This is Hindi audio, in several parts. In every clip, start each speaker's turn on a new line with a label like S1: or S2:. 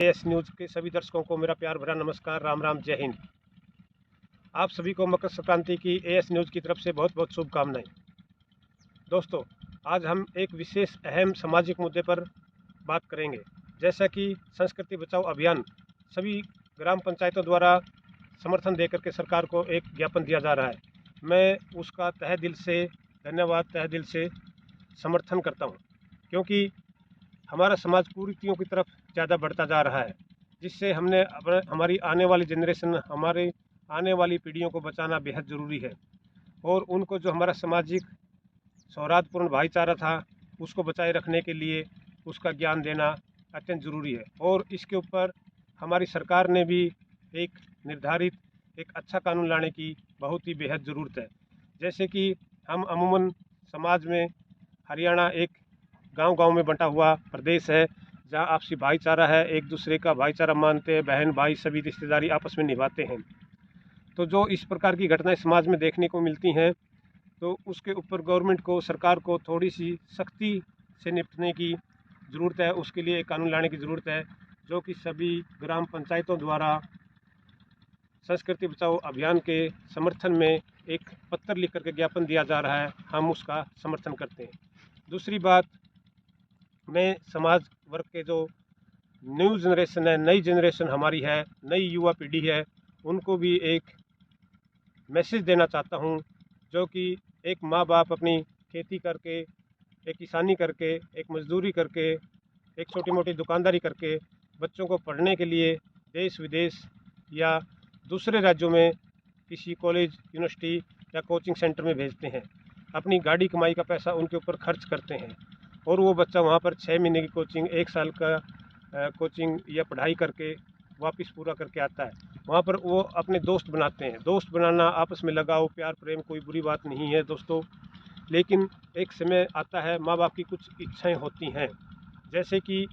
S1: एस न्यूज़ के सभी दर्शकों को मेरा प्यार भरा नमस्कार, राम राम, जय हिंद। आप सभी को मकर संक्रांति की एएस न्यूज़ की तरफ से बहुत बहुत शुभकामनाएं। दोस्तों, आज हम एक विशेष अहम सामाजिक मुद्दे पर बात करेंगे। जैसा कि संस्कृति बचाओ अभियान सभी ग्राम पंचायतों द्वारा समर्थन देकर के सरकार को एक ज्ञापन दिया जा रहा है। मैं उसका तहे दिल से धन्यवाद, तहे दिल से समर्थन करता हूँ, क्योंकि हमारा समाज कुरीतियों की तरफ ज़्यादा बढ़ता जा रहा है, जिससे हमारी आने वाली जनरेशन, हमारी आने वाली पीढ़ियों को बचाना बेहद ज़रूरी है। और उनको जो हमारा सामाजिक सौहार्दपूर्ण भाईचारा था, उसको बचाए रखने के लिए उसका ज्ञान देना अत्यंत ज़रूरी है। और इसके ऊपर हमारी सरकार ने भी एक निर्धारित एक अच्छा कानून लाने की बहुत ही बेहद ज़रूरत है। जैसे कि हम अमूमन समाज में, हरियाणा एक गांव-गांव में बंटा हुआ प्रदेश है, जहां आपसी भाईचारा है, एक दूसरे का भाईचारा मानते हैं, बहन भाई सभी रिश्तेदारी आपस में निभाते हैं। तो जो इस प्रकार की घटनाएं समाज में देखने को मिलती हैं, तो उसके ऊपर गवर्नमेंट को, सरकार को थोड़ी सी सख्ती से निपटने की ज़रूरत है। उसके लिए एक कानून लाने की ज़रूरत है, जो कि सभी ग्राम पंचायतों द्वारा संस्कृति बचाओ अभियान के समर्थन में एक पत्र लिख करके ज्ञापन दिया जा रहा है। हम उसका समर्थन करते हैं। दूसरी बात, मैं समाज वर्ग के जो न्यू जनरेशन है, नई जनरेशन हमारी है, नई युवा पीढ़ी है, उनको भी एक मैसेज देना चाहता हूँ, जो कि एक माँ बाप अपनी खेती करके, एक किसानी करके, एक मजदूरी करके, एक छोटी मोटी दुकानदारी करके बच्चों को पढ़ने के लिए देश विदेश या दूसरे राज्यों में किसी कॉलेज, यूनिवर्सिटी या कोचिंग सेंटर में भेजते हैं। अपनी गाड़ी कमाई का पैसा उनके ऊपर खर्च करते हैं, और वो बच्चा वहाँ पर 6 महीने की कोचिंग, 1 साल का कोचिंग या पढ़ाई करके वापस पूरा करके आता है। वहाँ पर वो अपने दोस्त बनाते हैं। दोस्त बनाना, आपस में लगाव, प्यार प्रेम कोई बुरी बात नहीं है दोस्तों, लेकिन एक समय आता है, माँ बाप की कुछ इच्छाएं होती हैं। जैसे कि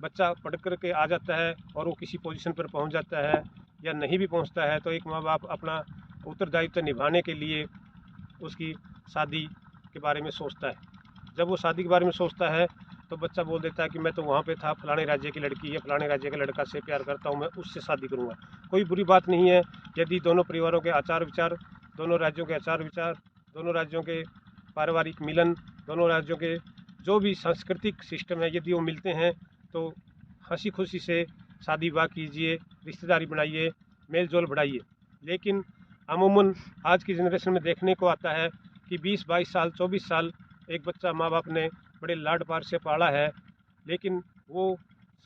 S1: बच्चा पढ़ कर के आ जाता है और वो किसी पोजीशन पर पहुँच जाता है, या नहीं भी पहुँचता है, तो एक माँ बाप अपना उत्तरदायित्व निभाने के लिए उसकी शादी के बारे में सोचता है। जब वो शादी के बारे में सोचता है, तो बच्चा बोल देता है कि मैं तो वहाँ पे था, फलाने राज्य की लड़की या फलाने राज्य के लड़का से प्यार करता हूँ, मैं उससे शादी करूँगा। कोई बुरी बात नहीं है, यदि दोनों परिवारों के आचार विचार, दोनों राज्यों के आचार विचार, दोनों राज्यों के पारिवारिक मिलन, दोनों राज्यों के जो भी सांस्कृतिक सिस्टम है, यदि वो मिलते हैं, तो हंसी खुशी से शादी विवाह कीजिए, रिश्तेदारी बनाइए, मेल जोल बढ़ाइए। लेकिन अमूमन आज की जनरेशन में देखने को आता है कि 20-22 साल, 24 साल एक बच्चा माँ बाप ने बड़े लाड प्यार से पाला है, लेकिन वो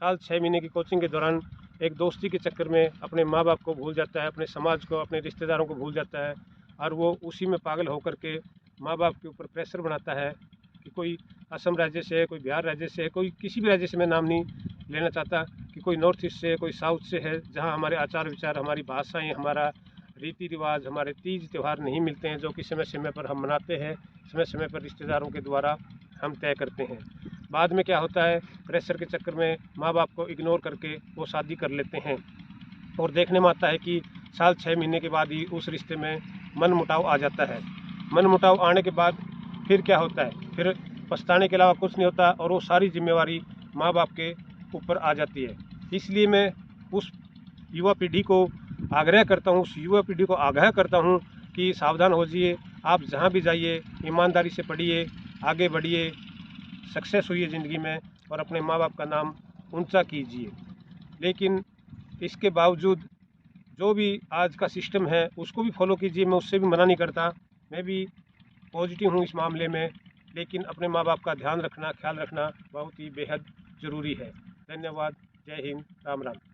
S1: साल 6 महीने की कोचिंग के दौरान एक दोस्ती के चक्कर में अपने माँ बाप को भूल जाता है, अपने समाज को, अपने रिश्तेदारों को भूल जाता है, और वो उसी में पागल होकर के माँ बाप के ऊपर प्रेशर बनाता है कि कोई असम राज्य से है, कोई बिहार राज्य से है, कोई किसी भी राज्य से, मैं नाम नहीं लेना चाहता, कि कोई नॉर्थ ईस्ट से है, कोई साउथ से है, जहाँ हमारे आचार विचार, हमारी भाषाएँ, हमारा रीति रिवाज, हमारे तीज त्यौहार नहीं मिलते हैं, जो कि समय समय पर हम मनाते हैं, समय समय पर रिश्तेदारों के द्वारा हम तय करते हैं। बाद में क्या होता है, प्रेशर के चक्कर में माँ बाप को इग्नोर करके वो शादी कर लेते हैं, और देखने में आता है कि साल 6 महीने के बाद ही उस रिश्ते में मनमुटाव आ जाता है। मनमुटाव आने के बाद फिर क्या होता है, फिर पछताने के अलावा कुछ नहीं होता, और वो सारी जिम्मेवारी माँ बाप के ऊपर आ जाती है। इसलिए मैं उस युवा पीढ़ी को आग्रह करता हूँ, उस युवा पीढ़ी को आगाह करता हूँ कि सावधान हो जाइए, आप जहाँ भी जाइए ईमानदारी से पढ़िए, आगे बढ़िए, सक्सेस हुई ज़िंदगी में, और अपने माँ बाप का नाम ऊंचा कीजिए। लेकिन इसके बावजूद जो भी आज का सिस्टम है, उसको भी फॉलो कीजिए, मैं उससे भी मना नहीं करता, मैं भी पॉजिटिव हूँ इस मामले में, लेकिन अपने माँ बाप का ध्यान रखना, ख्याल रखना बहुत ही बेहद ज़रूरी है। धन्यवाद, जय हिंद, राम राम।